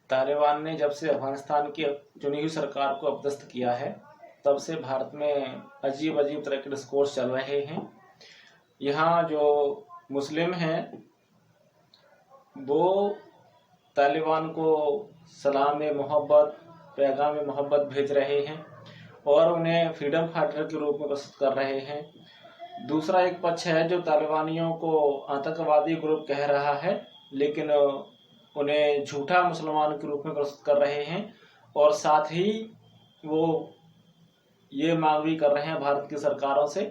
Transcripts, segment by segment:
तालिबान ने जब से अफगानिस्तान की चुनी हुई सरकार को अपदस्थ किया है, तब से भारत में अजीब अजीब तरह के डिस्कोर्स चल रहे हैं। यहाँ जो मुस्लिम हैं वो तालिबान को सलाम मोहब्बत, पैगाम मोहब्बत भेज रहे हैं और उन्हें फ्रीडम फाइटर के रूप में प्रस्तुत कर रहे हैं। दूसरा एक पक्ष है जो तालिबानियों को आतंकवादी ग्रुप कह रहा है, लेकिन उन्हें झूठा मुसलमान के रूप में प्रस्तुत कर रहे हैं और साथ ही वो ये मांग भी कर रहे हैं भारत की सरकारों से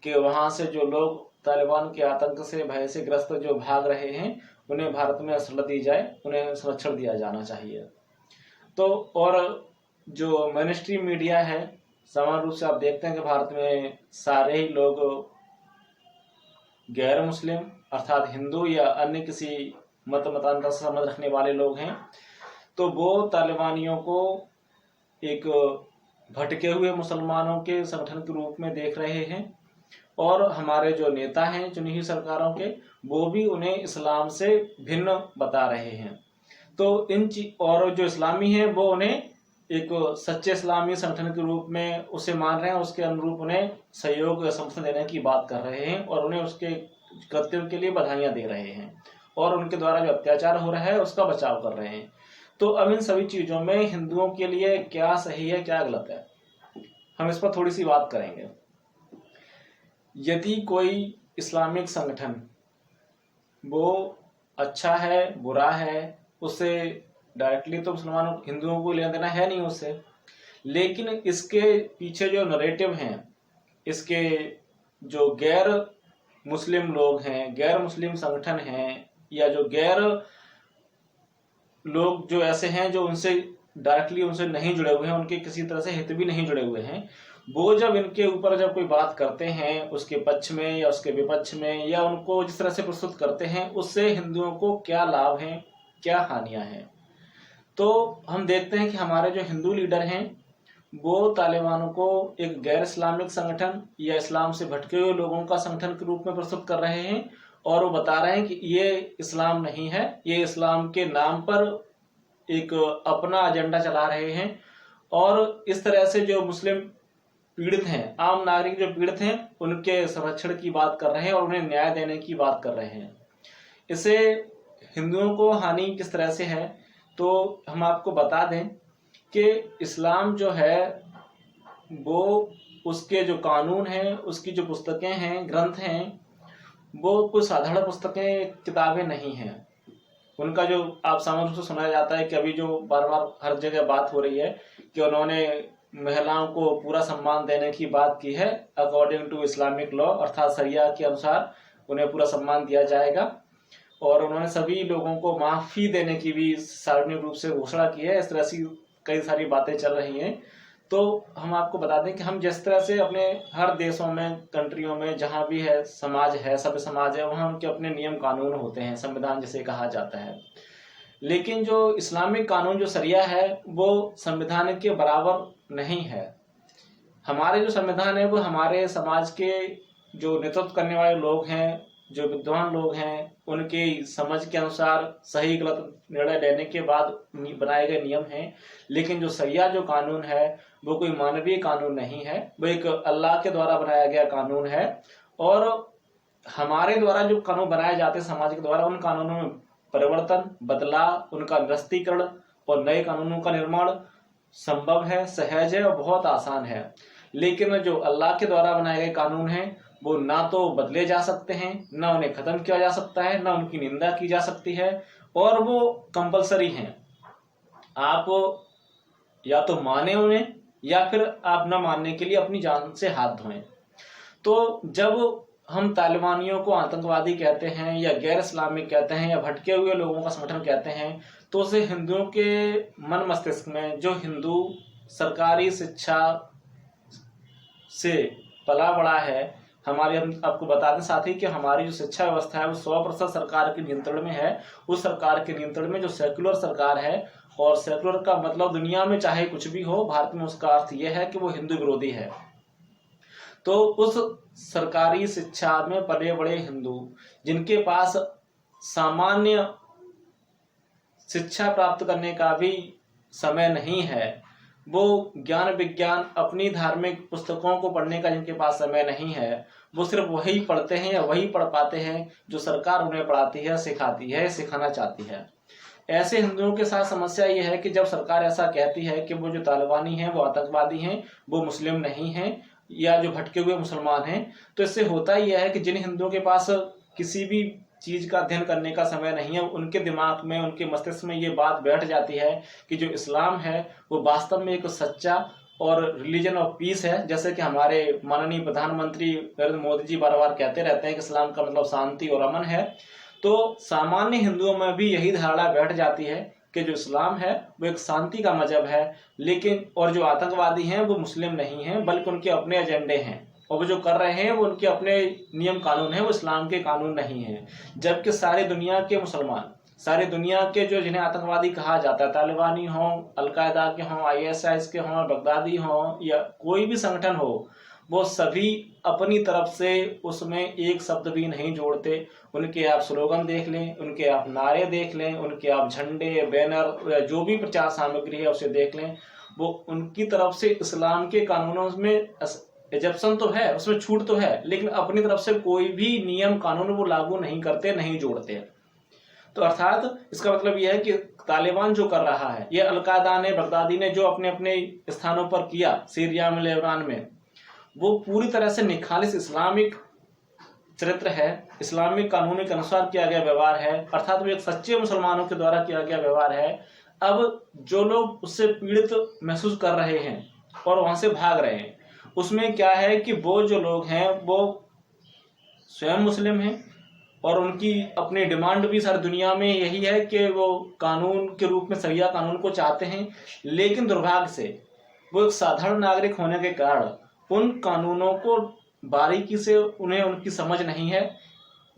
कि वहाँ से जो लोग तालिबान के आतंक से, भय से ग्रस्त जो भाग रहे हैं, उन्हें भारत में असलत दी जाए, उन्हें संरक्षण दिया जाना चाहिए। तो और जो मेनस्ट्रीम मीडिया है, सामान्य रूप से आप देखते हैं कि भारत में सारे ही लोग गैर मुस्लिम अर्थात हिंदू या अन्य किसी मतांतर से संबंध रखने वाले लोग हैं, तो वो तालिबानियों को एक भटके हुए मुसलमानों के संगठन के रूप में देख रहे हैं और हमारे जो नेता हैं चुनी हुई सरकारों के, वो भी उन्हें इस्लाम से भिन्न बता रहे हैं। तो और जो इस्लामी हैं वो उन्हें एक सच्चे इस्लामी संगठन के रूप में उसे मान रहे हैं, उसके अनुरूप उन्हें सहयोग समर्थन देने की बात कर रहे हैं और उन्हें उसके कृत्य के लिए बधाइयां दे रहे हैं और उनके द्वारा जो अत्याचार हो रहा है उसका बचाव कर रहे हैं। तो अब इन सभी चीजों में हिंदुओं के लिए क्या सही है, क्या गलत है, हम इस पर थोड़ी सी बात करेंगे। यदि कोई इस्लामिक संगठन वो अच्छा है, बुरा है, उससे डायरेक्टली तो मुसलमानों हिंदुओं को लेना देना है नहीं उससे, लेकिन इसके पीछे जो नरेटिव हैं, इसके जो गैर मुस्लिम लोग हैं, गैर मुस्लिम संगठन हैं या जो गैर लोग जो ऐसे हैं जो उनसे डायरेक्टली उनसे नहीं जुड़े हुए हैं, उनके किसी तरह से हित भी नहीं जुड़े हुए हैं, वो जब इनके ऊपर जब कोई बात करते हैं उसके पक्ष में या उसके विपक्ष में या उनको जिस तरह से प्रस्तुत करते हैं, उससे हिंदुओं को क्या लाभ हैं, क्या हानियां हैं। तो हम देखते हैं कि हमारे जो हिंदू लीडर हैं वो तालिबानों को एक गैर इस्लामिक संगठन या इस्लाम से भटके हुए लोगों का संगठन के रूप में प्रस्तुत कर रहे हैं और वो बता रहे हैं कि ये इस्लाम नहीं है, ये इस्लाम के नाम पर एक अपना एजेंडा चला रहे हैं और इस तरह से जो मुस्लिम पीड़ित हैं, आम नागरिक जो पीड़ित हैं, उनके संरक्षण की बात कर रहे हैं और उन्हें न्याय देने की बात कर रहे हैं। इससे हिंदुओं को हानि किस तरह से है, तो हम आपको बता दें कि इस्लाम जो है वो उसके जो कानून हैं, उसकी जो पुस्तकें हैं, ग्रंथ हैं, वो कुछ साधारण पुस्तकें, किताबें नहीं हैं। उनका जो आप सामान्य रूप से सुना जाता है कि अभी जो बार बार हर जगह बात हो रही है कि उन्होंने महिलाओं को पूरा सम्मान देने की बात की है, अकॉर्डिंग टू इस्लामिक लॉ अर्थात शरिया के अनुसार उन्हें पूरा सम्मान दिया जाएगा और उन्होंने सभी लोगों को माफी देने की भी सार्वजनिक रूप से घोषणा की है। इस तरह से कई सारी बातें चल रही हैं। तो हम आपको बता दें कि हम जिस तरह से अपने हर देशों में, कंट्रियों में जहाँ भी है समाज है, सभ्य समाज है, वहाँ उनके अपने नियम कानून होते हैं, संविधान जिसे कहा जाता है। लेकिन जो इस्लामिक कानून जो शरिया है वो संविधान के बराबर नहीं है। हमारे जो संविधान है वो हमारे समाज के जो नेतृत्व करने वाले लोग हैं, जो विद्वान लोग हैं, उनके समझ के अनुसार सही गलत निर्णय लेने के बाद बनाए गए नियम हैं। लेकिन जो शरिया जो कानून है वो कोई मानवीय कानून नहीं है, वो एक अल्लाह के द्वारा बनाया गया कानून है और हमारे द्वारा जो कानून बनाए जाते हैं समाज के द्वारा, उन कानूनों में परिवर्तन, बदलाव, उनका निरस्तीकरण और नए कानूनों का निर्माण संभव है, सहज है और बहुत आसान है। लेकिन जो अल्लाह के द्वारा बनाए गए कानून हैं वो ना तो बदले जा सकते हैं, ना उन्हें खत्म किया जा सकता है, ना उनकी निंदा की जा सकती है और वो कंपलसरी हैं। आप या तो माने उन्हें या फिर आप न मानने के लिए अपनी जान से हाथ धोएं। तो जब हम तालिबानियों को आतंकवादी कहते हैं या गैर इस्लामिक कहते हैं या भटके हुए लोगों का संगठन कहते हैं, तो उसे हिंदुओं के मन मस्तिष्क में, जो हिंदू सरकारी शिक्षा से पला बड़ा है, हमारी, हम आपको बता दें साथ ही कि हमारी जो शिक्षा व्यवस्था है वो 100% सरकार के नियंत्रण में है। उस सरकार के नियंत्रण में जो सेक्युलर सरकार है, और सेक्युलर का मतलब दुनिया में चाहे कुछ भी हो, भारत में उसका अर्थ यह है कि वो हिंदू विरोधी है। तो उस सरकारी शिक्षा में पले बड़े हिंदू, जिनके पास सामान्य शिक्षा प्राप्त करने का भी समय नहीं है, वो ज्ञान विज्ञान अपनी धार्मिक पुस्तकों को पढ़ने का जिनके पास समय नहीं है, वो सिर्फ वही पढ़ते हैं या वही पढ़ पाते हैं जो सरकार उन्हें पढ़ाती है, सिखाती है, सिखाना चाहती है। ऐसे हिंदुओं के साथ समस्या ये है कि जब सरकार ऐसा कहती है कि वो जो तालिबानी हैं वो आतंकवादी हैं, वो मुस्लिम नहीं हैं, या जो भटके हुए मुसलमान हैं, तो इससे होता यह है कि जिन हिंदुओं के पास किसी भी चीज का अध्ययन करने का समय नहीं है, उनके दिमाग में, उनके मस्तिष्क में ये बात बैठ जाती है कि जो इस्लाम है वो वास्तव में एक सच्चा और रिलीजन ऑफ पीस है। जैसे कि हमारे माननीय प्रधानमंत्री नरेंद्र मोदी जी बार बार कहते रहते हैं कि इस्लाम का मतलब शांति और अमन है। तो सामान्य हिंदुओं में भी यही धारणा बैठ जाती है कि जो इस्लाम है वो एक शांति का मजहब है, लेकिन और जो आतंकवादी हैं वो मुस्लिम नहीं हैं, बल्कि उनके अपने एजेंडे हैं, और वो जो कर रहे हैं वो उनके अपने नियम कानून है, वो इस्लाम के कानून नहीं है। जबकि सारी दुनिया के मुसलमान, सारी दुनिया के जो जिन्हें आतंकवादी कहा जाता है, तालिबानी हो, अलकायदा के हों, ISIS के हों, बगदादी हों, या कोई भी संगठन हो, वो सभी अपनी तरफ से उसमें एक शब्द भी नहीं जोड़ते। उनके आप स्लोगन देख लें, उनके आप नारे देख लें, उनके आप झंडे, बैनर, जो भी प्रचार सामग्री है उसे देख लें, वो उनकी तरफ से इस्लाम के कानूनों में एजप्शन तो है, उसमें छूट तो है, लेकिन अपनी तरफ से कोई भी नियम कानून वो लागू नहीं करते, नहीं जोड़ते। तो अर्थात इसका मतलब यह है कि तालिबान जो कर रहा है, ये अलकायदा ने, बगदादी ने जो अपने अपने स्थानों पर किया, सीरिया में, लेबनान में, वो पूरी तरह से निखालिस इस्लामिक चरित्र है, इस्लामिक कानून के अनुसार किया गया व्यवहार है, अर्थात वो एक सच्चे मुसलमानों के द्वारा किया गया व्यवहार है। अब जो लोग उससे पीड़ित महसूस कर रहे हैं और वहां से भाग रहे हैं, उसमें क्या है कि वो जो लोग हैं वो स्वयं मुस्लिम हैं, और उनकी अपनी डिमांड भी सारी दुनिया में यही है कि वो कानून के रूप में शरिया कानून को चाहते हैं, लेकिन दुर्भाग्य से वो एक साधारण नागरिक होने के कारण उन कानूनों को बारीकी से उन्हें उनकी समझ नहीं है।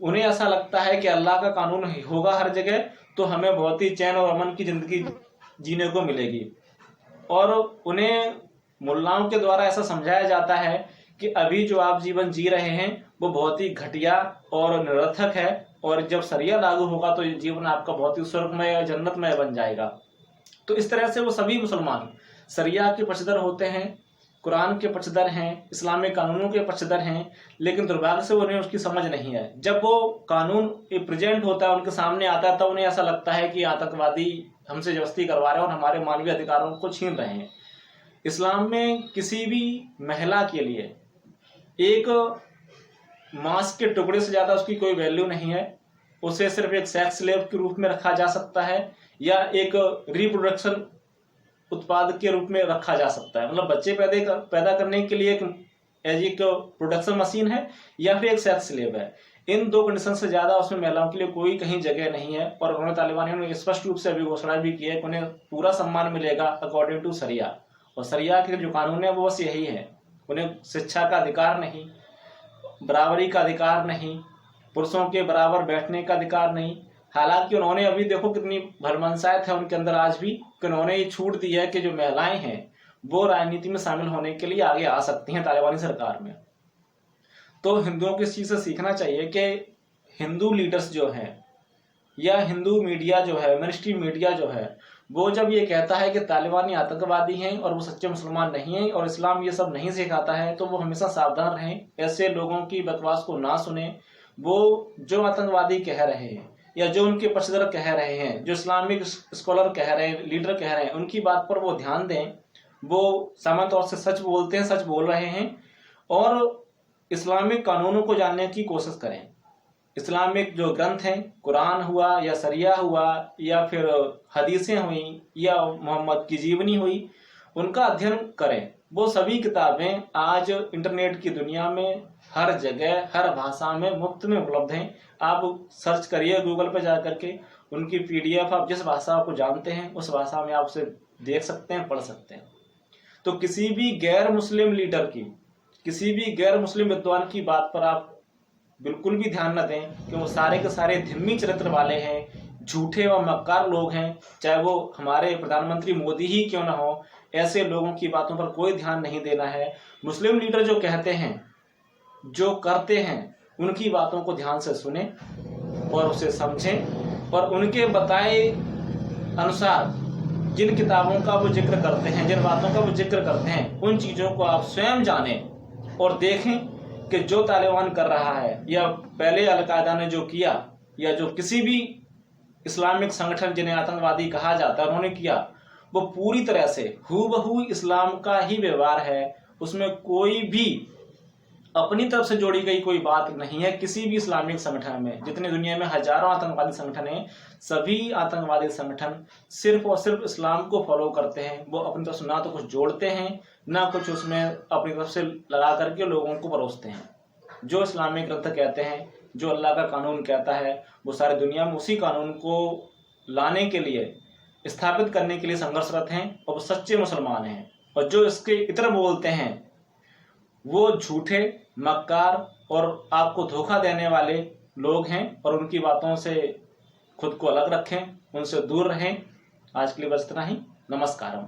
उन्हें ऐसा लगता है कि अल्लाह का कानून होगा हर जगह तो हमें बहुत ही चैन और अमन की जिंदगी जीने को मिलेगी, और उन्हें मुल्लाओं के द्वारा ऐसा समझाया जाता है कि अभी जो आप जीवन जी रहे हैं वो बहुत ही घटिया और निरर्थक है, और जब शरिया लागू होगा तो ये जीवन आपका बहुत ही स्वर्गमय और जन्नतमय बन जाएगा। तो इस तरह से वो सभी मुसलमान शरिया के पक्षधर होते हैं, कुरान के पक्षधर हैं, इस्लामिक कानूनों के पक्षधर हैं, लेकिन दुर्भाग्य से उन्हें उसकी समझ नहीं है। जब वो कानून प्रेजेंट होता है, उनके सामने आता है, तब उन्हें ऐसा लगता है कि आतंकवादी हमसे जबरदस्ती करवा रहे हैं और हमारे मानवीय अधिकारों को छीन रहे हैं। इस्लाम में किसी भी महिला के लिए एक मांस के टुकड़े से ज्यादा उसकी कोई वैल्यू नहीं है। उसे सिर्फ एक सेक्स स्लेव के रूप में रखा जा सकता है, या एक रिप्रोडक्शन उत्पाद के रूप में रखा जा सकता है। मतलब बच्चे पैदा करने के लिए एक प्रोडक्शन मशीन है, या फिर एक सेक्स स्लेव है। इन दो कंडीशन से ज्यादा उसमें महिलाओं के लिए कोई कहीं जगह नहीं है। और उन्होंने तालिबानियों ने स्पष्ट रूप से अभी घोषणा भी की है कि उन्हें पूरा सम्मान मिलेगा अकॉर्डिंग टू शरिया, और शरिया के जो कानून है वो बस यही है। उन्हें शिक्षा का अधिकार नहीं, बराबरी का अधिकार नहीं, पुरुषों के बराबर बैठने का अधिकार नहीं। हालांकि उन्होंने अभी देखो कितनी भरमंसायत है उनके अंदर आज भी, कि उन्होंने ये छूट दी है कि जो महिलाएं हैं वो राजनीति में शामिल होने के लिए आगे आ सकती हैं तालिबानी सरकार में। तो हिंदुओं को इस चीज से सीखना चाहिए कि हिंदू लीडर्स जो हैं, या हिंदू मीडिया जो है, मिनिस्ट्री मीडिया जो है, वो जब ये कहता है कि तालिबानी आतंकवादी हैं और वो सच्चे मुसलमान नहीं हैं और इस्लाम ये सब नहीं सिखाता है, तो वो हमेशा सावधान रहें, ऐसे लोगों की बकवास को ना सुने। वो जो आतंकवादी कह रहे हैं या जो उनके पक्षधर कह रहे हैं, जो इस्लामिक स्कॉलर कह रहे हैं, लीडर कह रहे हैं, उनकी बात पर वो ध्यान दें। वो सामान्य तौर से सच बोलते हैं, सच बोल रहे हैं, और इस्लामिक कानूनों को जानने की कोशिश करें। इस्लामिक जो ग्रंथ हैं, कुरान हुआ या शरिया हुआ या फिर हदीसें हुई या मोहम्मद की जीवनी हुई, उनका अध्ययन करें। वो सभी किताबें आज इंटरनेट की दुनिया में हर जगह, हर भाषा में मुफ्त में उपलब्ध हैं। आप सर्च करिए गूगल पर जाकर के, उनकी PDF आप जिस भाषा को जानते हैं उस भाषा में आप उसे देख सकते हैं, पढ़ सकते हैं। तो किसी भी गैर मुस्लिम लीडर की, किसी भी गैर मुस्लिम विद्वान की बात पर आप बिल्कुल भी ध्यान न दें कि वो सारे के सारे धिम्मी चरित्र वाले हैं, झूठे और मक्कार लोग हैं, चाहे वो हमारे प्रधानमंत्री मोदी ही क्यों ना हो। ऐसे लोगों की बातों पर कोई ध्यान नहीं देना है। मुस्लिम लीडर जो कहते हैं, जो करते हैं, उनकी बातों को ध्यान से सुने और उसे समझें, और उनके बताए अनुसार जिन किताबों का वो जिक्र करते हैं, जिन बातों का वो जिक्र करते हैं, उन चीज़ों को आप स्वयं जानें और देखें कि जो तालिबान कर रहा है या पहले अलकायदा ने जो किया या जो किसी भी इस्लामिक संगठन जिन्हें आतंकवादी कहा जाता है उन्होंने किया, वो पूरी तरह से हूबहू इस्लाम का ही व्यवहार है। उसमें कोई भी अपनी तरफ से जोड़ी गई कोई बात नहीं है। किसी भी इस्लामिक संगठन में, जितने दुनिया में हजारों आतंकवादी संगठन हैं, सभी आतंकवादी संगठन सिर्फ और सिर्फ इस्लाम को फॉलो करते हैं। वो अपनी तरफ से ना तो कुछ जोड़ते हैं, ना कुछ उसमें अपनी तरफ से लगा करके लोगों को परोसते हैं। जो इस्लामिक ग्रंथ कहते हैं, जो अल्लाह का कानून कहता है, वो सारी दुनिया में उसी कानून को लाने के लिए, स्थापित करने के लिए संघर्षरत हैं और वो सच्चे मुसलमान हैं। और जो इसके इतर बोलते हैं वो झूठे, मक्कार और आपको धोखा देने वाले लोग हैं। और उनकी बातों से खुद को अलग रखें, उनसे दूर रहें। आज के लिए बस इतना ही। नमस्कारम।